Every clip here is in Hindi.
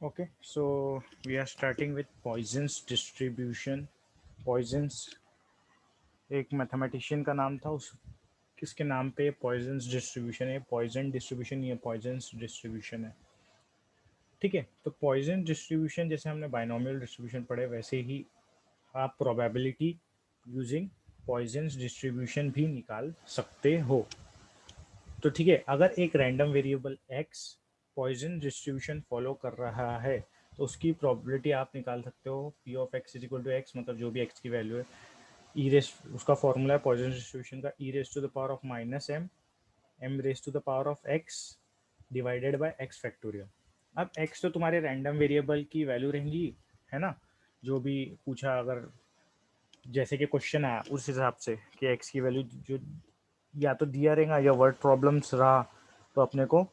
Okay, so we are starting with Poisson's distribution. Poisson's एक मैथमेटिशियन का नाम था, उस किसके नाम पे पॉइजन्स डिस्ट्रीब्यूशन है, पॉइजन डिस्ट्रीब्यूशन, ये पॉइजन्स डिस्ट्रीब्यूशन है। ठीक है, तो पॉइजन डिस्ट्रीब्यूशन जैसे हमने बाइनोमियल डिस्ट्रीब्यूशन पढ़े वैसे ही आप प्रोबेबिलिटी यूजिंग पॉइजन्स डिस्ट्रीब्यूशन भी निकाल सकते हो। तो ठीक है, अगर एक random variable x poison distribution follow कर रहा है तो उसकी प्रोबेबिलिटी आप निकाल सकते हो P of x is equal to X, मतलब जो भी एक्स की वैल्यू है, ई रेस उसका फॉर्मूला है पॉइजन डिस्ट्रीब्यूशन का, e raise to the power of minus m, m raise to the power of x divided by x factorial. अब एक्स तो तुम्हारे रैंडम वेरिएबल की वैल्यू रहेंगी, है ना, जो भी पूछा, अगर जैसे कि क्वेश्चन आया उस हिसाब से कि एक्स की वैल्यू जो या तो दिया रहेगा या वर्ड प्रॉब्लम्स रहा तो अपने को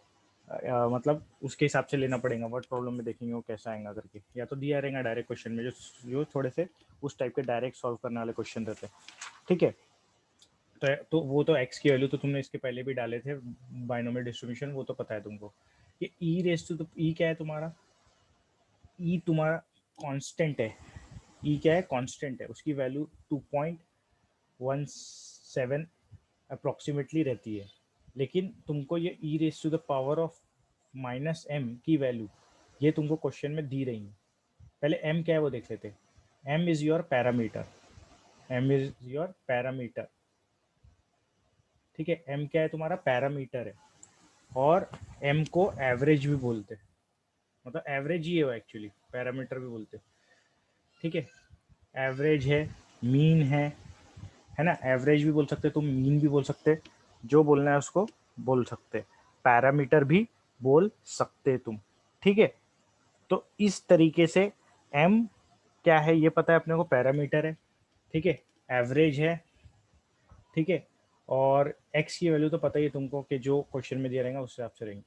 मतलब उसके हिसाब से लेना पड़ेगा। वर्ड प्रॉब्लम में देखेंगे वो कैसा आएगा करके, या तो दिया रहेगा डायरेक्ट क्वेश्चन में, जो थोड़े से उस टाइप के डायरेक्ट सॉल्व करने वाले क्वेश्चन रहते हैं। ठीक है, तो वो तो एक्स की वैल्यू तो तुमने इसके पहले भी डाले थे, बाइनोमियल डिस्ट्रीब्यूशन, वो तो पता है तुमको। ये ई रेस टू, तो ई क्या है तुम्हारा, ई तुम्हारा कांस्टेंट है। ई क्या है, कांस्टेंट है, उसकी वैल्यू 2.17 अप्रॉक्सीमेटली रहती है। लेकिन तुमको ये e raise to the power of minus m की वैल्यू ये तुमको क्वेश्चन में दी रही है। पहले एम क्या है वो देख लेते हैं। M is your parameter, m is your parameter. ठीक है, एम क्या है तुम्हारा, पैरामीटर है। और एम को एवरेज भी बोलते हैं, मतलब एवरेज ही है वो, एक्चुअली पैरामीटर भी बोलते हैं। ठीक है, एवरेज है, मीन है ना, एवरेज भी बोल सकते तुम, मीन भी बोल सकते, जो बोलना है उसको बोल सकते, पैरामीटर भी बोल सकते तुम। ठीक है, तो इस तरीके से एम क्या है ये पता है अपने को, पैरामीटर है। ठीक है, एवरेज है। ठीक है, और एक्स की वैल्यू तो पता ही है तुमको कि जो क्वेश्चन में दिया रहेगा उस हिसाब से रहेंगे।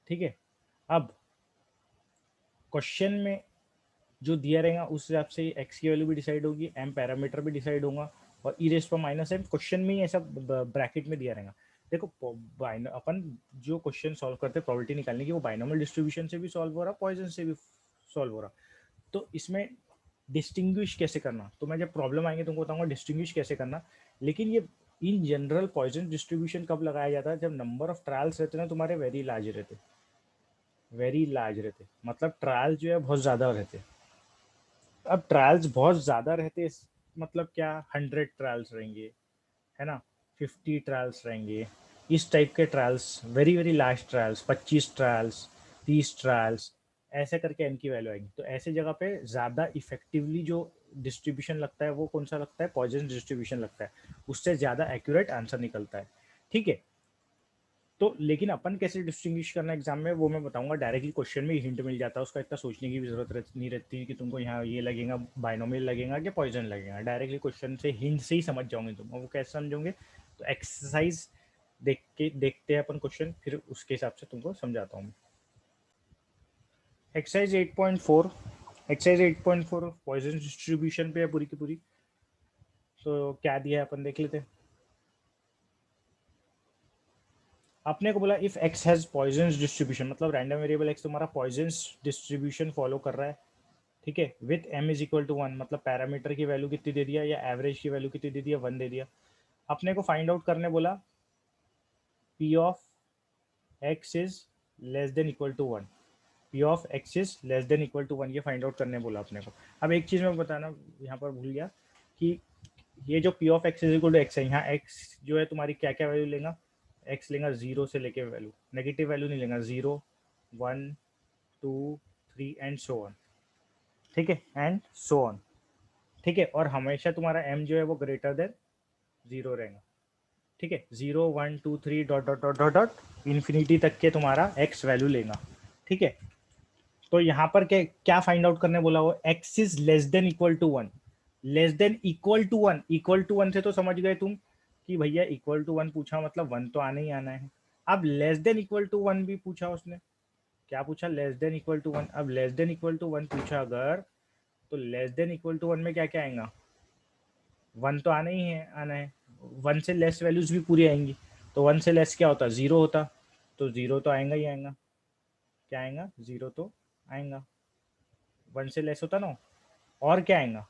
ठीक है, अब क्वेश्चन में जो दिया रहेगा उस हिसाब से एक्स की वैल्यू भी डिसाइड होगी, एम पैरामीटर भी डिसाइड होगा, और ई रेस पर माइनस एम क्वेश्चन में ही ऐसा ब्रैकेट में दिया रहेगा। देखो अपन जो क्वेश्चन सॉल्व करते हैं प्रोबेबिलिटी निकालने की, वो बाइनोमियल डिस्ट्रीब्यूशन से भी सॉल्व हो रहा, पॉइजन से भी सॉल्व हो रहा। तो इसमें डिस्टिंग्विश कैसे करना, तो मैं जब प्रॉब्लम आएंगे तुमको बताऊंगा डिस्टिंग्विश कैसे करना। लेकिन ये इन जनरल पॉइजन डिस्ट्रीब्यूशन कब लगाया जाता है, जब नंबर ऑफ ट्रायल्स रहते हैं ना तुम्हारे वेरी लार्ज रहते, वेरी लार्ज रहते, मतलब ट्रायल जो है बहुत ज़्यादा रहते। अब ट्रायल्स बहुत ज़्यादा रहते, मतलब क्या, 100 ट्रायल्स रहेंगे, है ना, 50 ट्रायल्स रहेंगे, इस टाइप के trials, very very large trials, 25 trials, 30 trials, ऐसे करके इनकी वैल्यू आएगी। तो ऐसे जगह पे ज़्यादा इफेक्टिवली जो डिस्ट्रीब्यूशन लगता है वो कौन सा लगता है, पॉइजन डिस्ट्रीब्यूशन लगता है, उससे ज़्यादा एक्यूरेट आंसर निकलता है। ठीक है, तो लेकिन अपन कैसे डिस्टिंग्विश करना एग्जाम में वो मैं बताऊंगा, डायरेक्टली क्वेश्चन में हिंट मिल जाता है, उसका इतना सोचने की भी जरूरत नहीं रहती कि तुमको यहाँ ये लगेगा बाइनोमियल लगेगा कि पॉइजन लगेगा, डायरेक्टली क्वेश्चन से हिंट से ही समझ जाओगे तुम। और वो कैसे समझोगे, तो एक्सरसाइज देखते हैं अपन क्वेश्चन, फिर उसके हिसाब से तुमको समझाता हूँ। एक्सरसाइज 8.4, एक्सरसाइज 8.4 पॉइजन डिस्ट्रीब्यूशन पे है पूरी की पूरी। तो क्या दिया है अपन देख लेते हैं। अपने को बोला if x has Poisson distribution, मतलब रैंडम वेरिएबल एक्स तुम्हारा पॉइजन डिस्ट्रीब्यूशन फॉलो कर रहा है। ठीक है, with m is equal to 1, मतलब पैरामीटर की वैल्यू कितनी दे दिया या एवरेज की वैल्यू कितनी दे दिया, 1 दे दिया। अपने को फाइंड आउट करने बोला p of x is less than equal to 1, p of x is less than equal to 1, ये फाइंड आउट करने बोला अपने को। अब एक चीज़ मैं बताना यहाँ पर भूल गया कि ये जो p of x is equal to x है, यहाँ एक्स जो है तुम्हारी क्या क्या वैल्यू लेगा, एक्स लेगा जीरो से लेके वैल्यू, नेगेटिव वैल्यू नहीं लेगा, 0, 1, 2, 3 एंड सो ऑन। ठीक है, एंड सो ऑन। ठीक है, और हमेशा तुम्हारा एम जो है वो ग्रेटर देन 0 रहेगा। ठीक है, 0, 1, 2, 3 dot dot dot dot dot infinity तक के तुम्हारा एक्स वैल्यू लेगा। ठीक है, तो यहाँ पर क्या क्या फाइंड आउट करने बोला, वो x is less than equal to 1, less than equal to 1, equal to 1 से तो समझ गए तुम कि भैया इक्वल टू 1 पूछा मतलब 1 तो आना ही आना है। अब लेस देन इक्वल टू 1 भी पूछा उसने, क्या पूछा, लेस देन इक्वल टू 1। अब लेस देन इक्वल टू 1 पूछा अगर, तो लेस देन इक्वल टू 1 में क्या क्या आएगा, 1 तो आना ही है, आना है। 1 से लेस वैल्यूज भी पूरी आएंगी, तो 1 से लेस क्या होता, 0 होता, तो 0 तो आएगा ही आएगा। क्या आएगा, 0 तो आएगा, 1 से लेस होता ना, और क्या आएगा,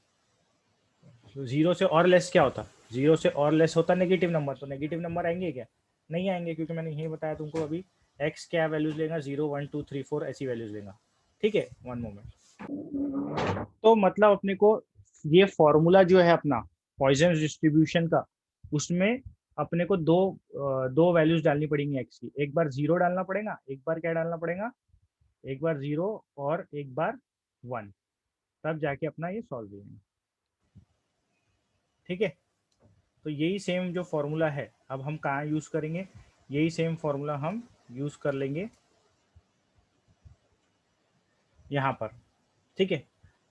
तो 0 से और लेस क्या होता, 0 से और लेस होता नेगेटिव नंबर, तो नेगेटिव नंबर आएंगे क्या, नहीं आएंगे, क्योंकि मैंने यही बताया तुमको अभी, x क्या वैल्यूज लेगा, 0 1 2 3 4 ऐसी वैल्यूज लेगा। ठीक है, वन मोमेंट। तो मतलब अपने को ये फॉर्मूला जो है अपना पॉइजन डिस्ट्रीब्यूशन का, उसमें अपने को दो वैल्यूज डालनी पड़ेंगी x की, एक बार 0 डालना पड़ेगा, एक बार क्या डालना पड़ेगा, एक बार 0 और एक बार 1, तब जाके अपना ये सॉल्व होगा। ठीक है, तो यही सेम जो फॉर्मूला है अब हम कहाँ यूज़ करेंगे, यही सेम फॉर्मूला हम यूज़ कर लेंगे यहाँ पर। ठीक है,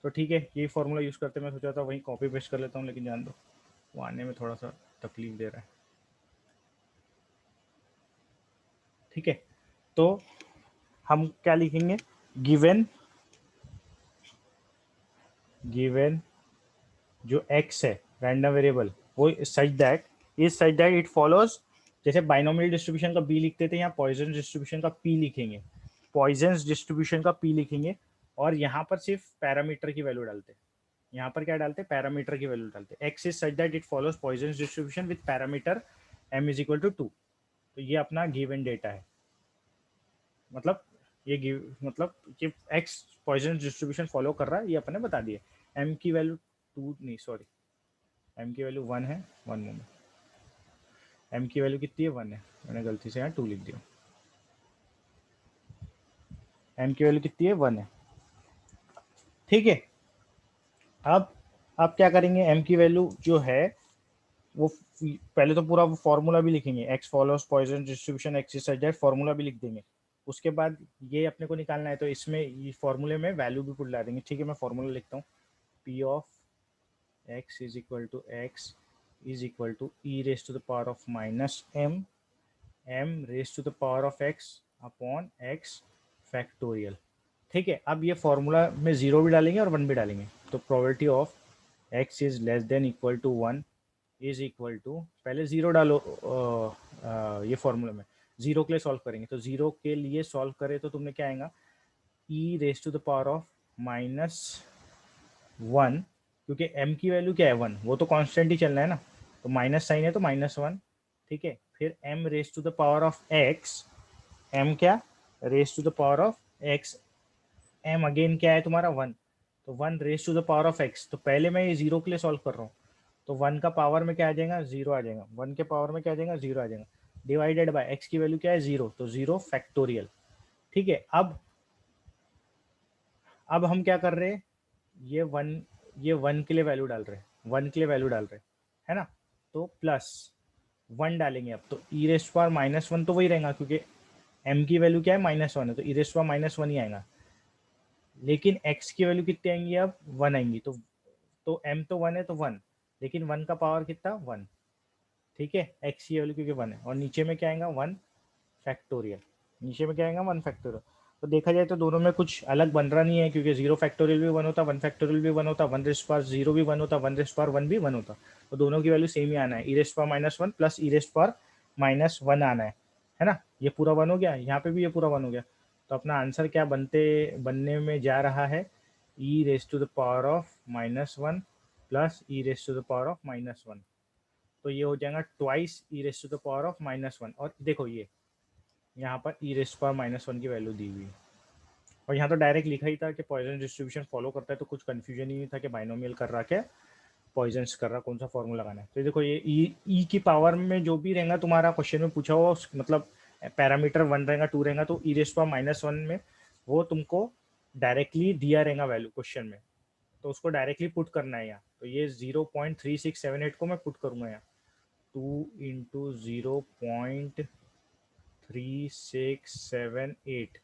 तो ठीक है, यही फॉर्मूला यूज़ करते मैं सोचा था वहीं कॉपी पेस्ट कर लेता हूँ, लेकिन जान दो वो आने में थोड़ा सा तकलीफ दे रहा है। ठीक है, तो हम क्या लिखेंगे, गिवन गिवन जो x है रैंडम वेरिएबल, वो सच दैट इट फॉलोज, जैसे बाइनोमियल डिस्ट्रीब्यूशन का b लिखते थे, यहाँ पॉइजन डिस्ट्रीब्यूशन का p लिखेंगे, पॉइजन डिस्ट्रीब्यूशन का p लिखेंगे, और यहाँ पर सिर्फ पैरामीटर की वैल्यू डालते हैं, यहाँ पर क्या डालते हैं, पैरामीटर की वैल्यू डालते हैं, x is such that it follows Poisson distribution with parameter m is equal to 2। तो ये अपना गिवन डेटा है, मतलब मतलब कि x पॉइजन डिस्ट्रीब्यूशन फॉलो कर रहा है, ये अपने बता दिए। m की वैल्यू 2 नहीं, सॉरी, m की वैल्यू 1 है, 1 मोमेंट, m की वैल्यू कितनी है, 1 है, मैंने गलती से यहाँ 2 लिख दिया, m की वैल्यू कितनी है, 1 है। ठीक है, अब आप क्या करेंगे, m की वैल्यू जो है वो पहले तो पूरा फॉर्मूला भी लिखेंगे, x follows Poisson distribution x is such that, formula भी लिख देंगे। उसके बाद ये अपने को निकालना है, तो इसमें ये फॉर्मूले में वैल्यू भी पुट ला देंगे। ठीक है, मैं फॉर्मूला लिखता हूँ, p of x is equal to x is equal to e raise to the power of minus m raise to the power of x upon x factorial. ठीक है, अब ये फॉर्मूला में 0 भी डालेंगे और 1 भी डालेंगे, तो probability of x is less than equal to 1 is equal to, पहले 0 डालो ये फॉर्मूला में, 0 के लिए सॉल्व करेंगे, तो 0 के लिए सॉल्व करें तो तुमने क्या आएगा, e raise to the power of minus 1, क्योंकि m की वैल्यू क्या है, 1, वो तो कांस्टेंट ही चलना है ना, तो माइनस साइन है तो -1। ठीक है, फिर m raise to the power of x, m क्या, raise to the power of x, m again क्या है तुम्हारा 1, तो 1 raise to the power of x, तो पहले मैं ये 0 के लिए सॉल्व कर रहा हूँ, तो 1 का पावर में क्या आ जाएगा, 0 आ जाएगा, 1 के पावर में क्या आ जाएगा, 0 आ जाएगा, डिवाइडेड बाय x की वैल्यू क्या है, 0, तो 0 फैक्टोरियल। ठीक है, अब हम क्या कर रहे हैं, ये वन के लिए वैल्यू डाल रहे हैं, 1 के लिए वैल्यू डाल रहे हैं, है ना, तो प्लस 1 डालेंगे अब, तो ई रेस्ट पावर -1 तो वही रहेगा, क्योंकि m की वैल्यू क्या है, -1 है, तो ई रेस्ट पावर -1 ही आएगा, लेकिन x की वैल्यू कितनी आएंगी, अब 1 आएंगी, तो m तो 1 है तो 1, लेकिन 1 का पावर कितना, 1। ठीक है, x की वैल्यू क्योंकि 1 है, और नीचे में क्या आएगा, 1 फैक्टोरियल, नीचे में क्या आएगा, 1 फैक्टोरियल। तो देखा जाए तो दोनों में कुछ अलग बन रहा नहीं है, क्योंकि 0 फैक्टोरियल भी 1 होता, 1 फैक्टोरियल भी 1 होता, 1 रेस्ट पावर 0 भी 1 होता, 1 रेस्ट पावर 1 भी 1 होता, तो दोनों की वैल्यू सेम ही आना है, ई रेस्ट पावर -1 प्लस ई रेस्ट पावर -1 आना है ना, ये पूरा 1 हो गया, यहाँ पे भी ये पूरा 1 हो गया, तो अपना आंसर क्या बनने में जा रहा है, e raise to the power of -1 plus e raise to the power of -1, तो ये हो जाएगा twice e raise to the power of -1, और देखो ये यहाँ पर ई रेस पावर -1 की वैल्यू दी हुई है, और यहाँ तो डायरेक्ट लिखा ही था कि पॉइजन डिस्ट्रीब्यूशन फॉलो करता है, तो कुछ कंफ्यूजन ही नहीं था कि बाइनोमियल कर रहा क्या, पॉइजन्स कर रहा, कौन सा फॉर्मूला लगाना है। तो देखो ये ई की पावर में जो भी रहेगा तुम्हारा क्वेश्चन में पूछा हुआ, मतलब पैरामीटर 1 रहेगा, 2 रहेगा, तो ई रेस पावर -1 में वो तुमको डायरेक्टली दिया रहेगा वैल्यू क्वेश्चन में, तो उसको डायरेक्टली पुट करना है यहाँ, तो ये 0.3678 को मैं पुट करूँगा यहाँ, 2 × 0.3678,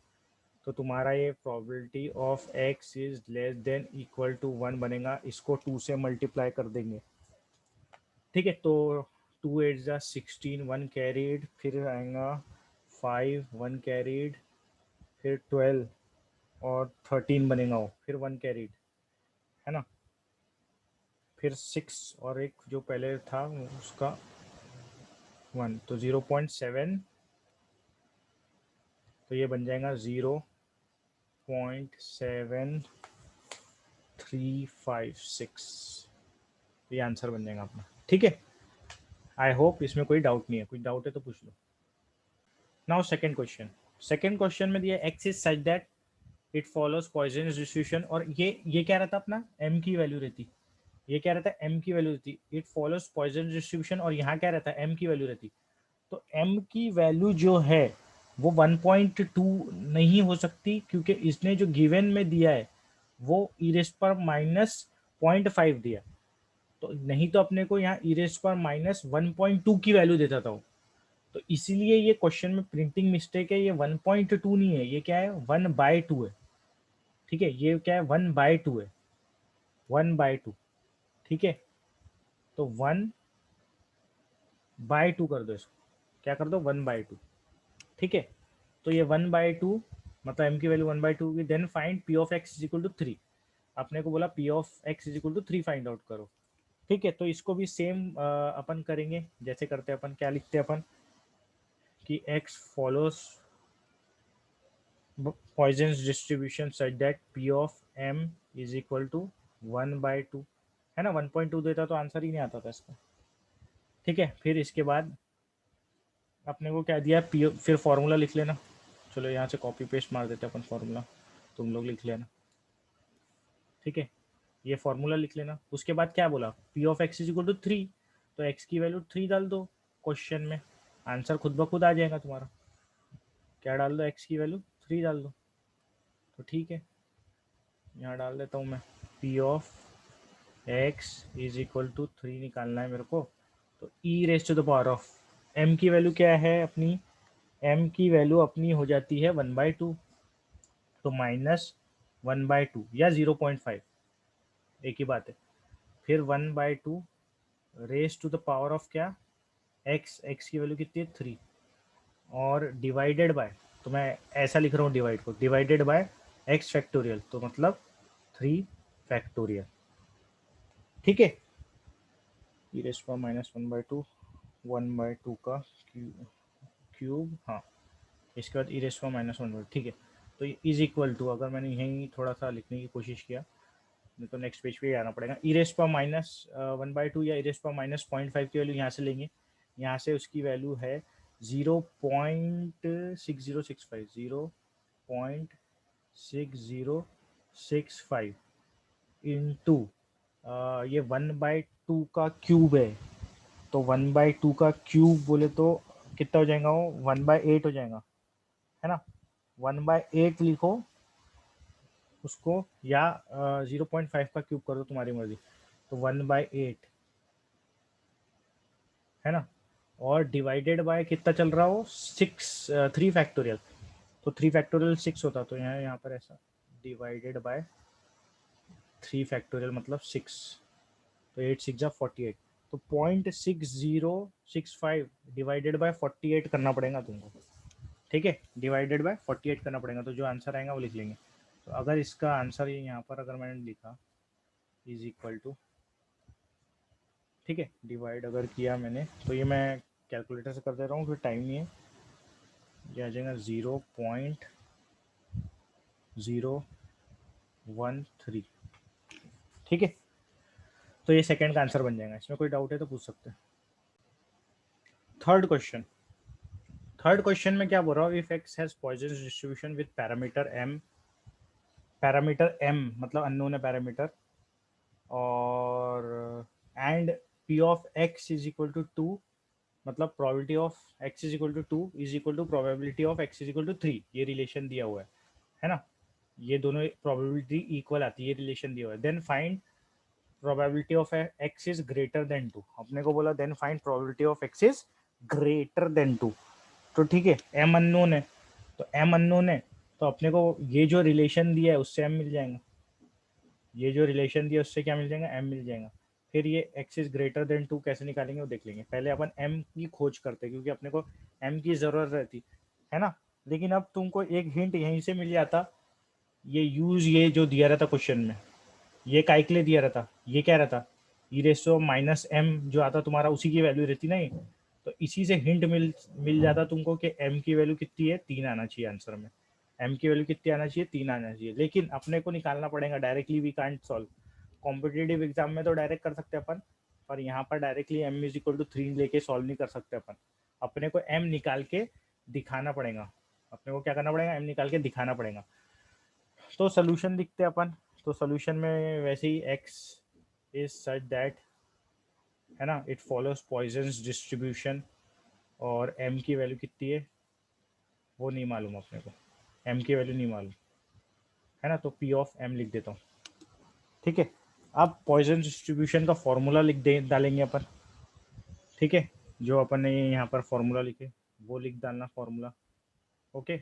तो तुम्हारा ये probability of x is less than equal to 1 बनेगा, इसको 2 से मल्टीप्लाई कर देंगे। ठीक है, तो 2 8 जा 16, 1 कैरीड, फिर आएगा 5, 1 कैरीड, फिर 12 और 13 बनेगा वो, फिर 1 कैरीड, है ना, फिर 6 और एक जो पहले था उसका 1, तो 0.7, तो ये बन जाएगा 0 0.7356 ये आंसर बन जाएगा अपना। ठीक है, आई होप इसमें कोई डाउट नहीं है, कुछ डाउट है तो पूछ लो। Now second question, second question में दिया x is such that it follows Poisson's distribution, और ये क्या रहता अपना m की वैल्यू रहती, ये क्या रहता है m की वैल्यू रहती, इट फॉलोज पॉइजनस डिस्ट्रीब्यूशन, और यहाँ क्या रहता है m की वैल्यू रहती। तो m की वैल्यू जो है वो 1.2 नहीं हो सकती, क्योंकि इसने जो गिवन में दिया है वो ई रेस पर माइनस 0.5 दिया, तो नहीं तो अपने को यहाँ ई रेस पर माइनस 1.2 की वैल्यू देता था वो। तो इसीलिए ये क्वेश्चन में प्रिंटिंग मिस्टेक है, ये 1.2 नहीं है, ये क्या है 1/2 है। ठीक है, ये क्या है 1/2 है, 1/2। ठीक है, तो 1/2 कर दो इसको, क्या कर दो 1/2। ठीक है, तो ये 1/2 मतलब m की वैल्यू 1/2 की। Then find p of x is equal to 3, आपने को बोला p of x is equal to 3 find out करो। ठीक है, तो इसको भी सेम अपन करेंगे, जैसे करते हैं अपन, क्या लिखते हैं अपन कि x follows Poisson's distribution such that p of m is equal to 1/2 है ना। 1.2 देता तो आंसर ही नहीं आता था इसका। ठीक है, फिर इसके बाद अपने को क्या दिया पी, फिर फॉर्मूला लिख लेना। चलो यहाँ से कॉपी पेस्ट मार देते हैं अपन फॉर्मूला, तुम लोग लिख लेना। ठीक है, ये फॉर्मूला लिख लेना। उसके बाद क्या बोला p of x is equal to 3, तो x की वैल्यू 3 डाल दो क्वेश्चन में, आंसर खुद ब खुद आ जाएगा तुम्हारा। क्या डाल दो, x की वैल्यू 3 डाल दो। तो ठीक है, यहाँ डाल देता हूँ मैं p of x is equal to 3 निकालना है मेरे को। तो e raise to the power of m की वैल्यू क्या है अपनी, m की वैल्यू अपनी हो जाती है 1/2, तो माइनस 1/2 या 0.5 एक ही बात है। फिर 1/2 raise to the power of क्या x की वैल्यू कितनी है 3, और डिवाइडेड बाय, तो मैं ऐसा लिख रहा हूँ डिवाइड को, डिवाइडेड बाय x फैक्टोरियल, तो मतलब 3 फैक्टोरियल। ठीक है, ई रेस पावर माइनस 1/2, 1/2 का क्यूब, हाँ इसके बाद ई रेस पावर माइनस 1/2। ठीक है, तो इज इक्वल टू, अगर मैंने यहीं थोड़ा सा लिखने की कोशिश किया, नहीं तो नेक्स्ट पेज पे ही आना पड़ेगा। ई रेस पावर माइनस 1/2 या ई रेस पावर माइनस 0.5 की वैल्यू यहाँ से लेंगे, यहाँ से उसकी वैल्यू है 0.6065, 0.6065 इंटू ये 1/2 का क्यूब है, तो 1/2 का क्यूब बोले तो कितना हो जाएगा, वो 1/8 हो जाएगा, है ना। 1/8 लिखो उसको, या 0.5 का क्यूब कर दो, तुम्हारी मर्जी। तो 1/8 है ना, और डिवाइडेड बाय कितना चल रहा हो 6, 3 फैक्टोरियल, तो 3 फैक्टोरियल 6 होता, तो यहाँ पर ऐसा डिवाइडेड बाय 3 फैक्टोरियल मतलब 6, तो 8 6 48, तो 0.6065 डिवाइडेड बाय 48 करना पड़ेगा तुमको। ठीक है, डिवाइडेड बाय 48 करना पड़ेगा, तो जो आंसर आएगा वो लिख लेंगे। तो अगर इसका आंसर यहाँ पर अगर मैंने लिखा इज इक्वल टू, ठीक है, डिवाइड अगर किया मैंने, तो ये मैं कैलकुलेटर से कर दे रहा हूँ, फिर टाइम नहीं है, ये आ जाएगा 0.013। ठीक है, तो ये सेकंड का आंसर बन जाएगा। इसमें कोई डाउट है तो पूछ सकते हैं। थर्ड क्वेश्चन, थर्ड क्वेश्चन में क्या बोल रहा हूँ, if x has Poisson's distribution with parameter m, parameter m मतलब अननोन है पैरामीटर, और and p of x is equal to 2, मतलब probability of x is equal to 2 is equal to probability of x is equal to 3, ये रिलेशन दिया हुआ है ना, ये दोनों प्रोबेबिलिटी इक्वल आती है, ये रिलेशन दिया हुआ है। Then find probability of x is greater than 2, अपने को बोला then find probability of x is greater than 2। तो ठीक है, m अननोन है, तो m अननोन है, तो अपने को ये जो रिलेशन दिया है उससे m मिल जाएगा, ये जो रिलेशन दिया उससे क्या मिल जाएगा, m मिल जाएगा। फिर ये x इज ग्रेटर देन 2 कैसे निकालेंगे वो देख लेंगे, पहले अपन m की खोज करते हैं, क्योंकि अपने को m की ज़रूरत रहती है ना। लेकिन अब तुमको एक हिंट यहीं से मिल जाता, ये यूज ये जो दिया रहता क्वेश्चन में, ये काय के लिए दिया रहता, ये क्या रहता ई रेसो माइनस m जो आता तुम्हारा, उसी की वैल्यू रहती ना ये, तो इसी से हिंट मिल जाता तुमको कि m की वैल्यू कितनी है, 3 आना चाहिए आंसर में। एम की वैल्यू कितनी आना चाहिए, 3 आना चाहिए। लेकिन अपने को निकालना पड़ेगा directly, we can't solve. Competitive exam में तो डायरेक्ट कर सकते हैं अपन, पर यहाँ पर directly m is equal to 3 लेके सॉल्व नहीं कर सकते अपन। अपने को एम निकाल के दिखाना पड़ेगा, अपने को क्या करना पड़ेगा, एम निकाल के दिखाना पड़ेगा। तो सोल्यूशन दिखते हैं अपन। तो सोल्यूशन में वैसे ही एक्स इज सच दैट, है ना, इट फॉलोज पॉइजन्स डिस्ट्रीब्यूशन, और एम की वैल्यू कितनी है वो नहीं मालूम अपने को, एम की वैल्यू नहीं मालूम, है ना। तो पी ऑफ एम लिख देता हूँ, ठीक है। अब पॉइजन डिस्ट्रीब्यूशन का फॉर्मूला लिख दे डालेंगे अपन, ठीक है। जो अपन ने यहाँ पर फॉर्मूला लिखे वो लिख डालना फॉर्मूला, ओके।